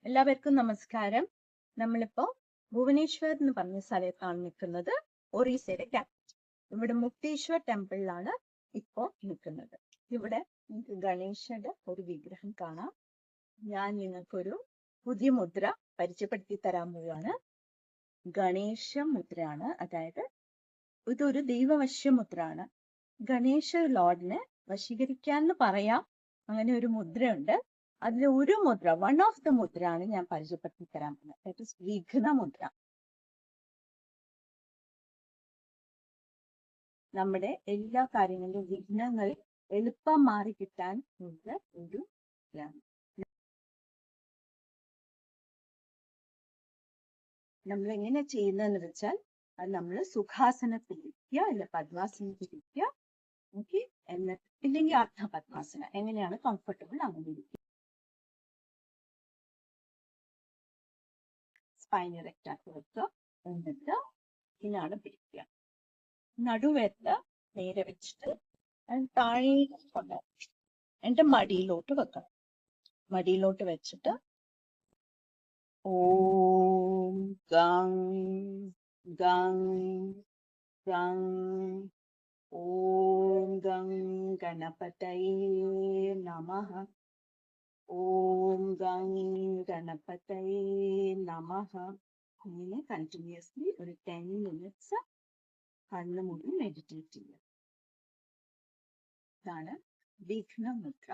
എല്ലാവർക്കും നമസ്കാരം. നമ്മളിപ്പോ ഭുവനേശ്വർ എന്ന് പറഞ്ഞ സ്ഥലത്താണ് നിൽക്കുന്നത്. ഒറീസയുടെ ക്യാപിറ്റൽ. ഇവിടെ മുക്തേശ്വർ ടെമ്പിളിലാണ് ഇപ്പോ നിൽക്കുന്നത്. ഇവിടെ നിങ്ങൾക്ക് ഗണേശന്റെ ഒരു വിഗ്രഹം കാണാം. ഞാൻ നിങ്ങൾക്കൊരു പുതിയ മുദ്ര പരിചയപ്പെടുത്തി തരാൻ പോവുകയാണ്. ഗണേശ മുദ്രയാണ്, അതായത് ഇതൊരു ദൈവവശ്യ മുദ്രയാണ്. ഗണേശ ലോർഡിനെ വശീകരിക്കാൻ എന്ന് പറയാം. അങ്ങനെ ഒരു മുദ്രയുണ്ട്. അതിൽ ഒരു മുദ്ര, വൺ ഓഫ് ദ മുദ്രയാണ് ഞാൻ പരിചയപ്പെടുത്തി തരാൻ പോകുന്നത്. ദാറ്റ് ഈസ് വിഘ്ന മുദ്ര. നമ്മുടെ എല്ലാ കാര്യങ്ങളിലും വിഘ്നങ്ങൾ എളുപ്പം മാറി കിട്ടാൻ ഉള്ള ഒരു ഇതാണ്. നമ്മൾ എങ്ങനെ ചെയ്യുന്നതെന്ന് വെച്ചാൽ, അത് നമ്മൾ സുഖാസനത്തിലിരിക്കുക, അല്ല പദ്മാസനത്തിലിരിക്കുക, ഓക്കെ, എന്നിട്ട് ഇല്ലെങ്കിൽ അർദ്ധ പദ്മാസന, എങ്ങനെയാണ് കംഫർട്ടബിൾ അങ്ങനെ ഇരിക്കുക. സ്പൈൻ ഇറക്റ്റ് ആക്കി വെക്കുക, എന്നിട്ട് ഇതിനാണ് പിടിക്കുക. നടുവേറ്റ നേരെ വെച്ചിട്ട് താഴേക്ക് കൊണ്ടുപോകും. എന്നിട്ട് മടിയിലോട്ട് വെക്കണം. മടിയിലോട്ട് വെച്ചിട്ട് ഓം ഗം ഗം ഗം ഓം ഗം ഗണപതയേ നമഃ. ഓം ഗം ഗണപതയേ നമഃ. ഇങ്ങനെ കണ്ടിന്യൂസ്ലി ഒരു 10 minutes കണ്ണു മൂടി മെഡിറ്റേറ്റ് ചെയ്യുക. ഇതാണ് വിഘ്ന മുദ്ര.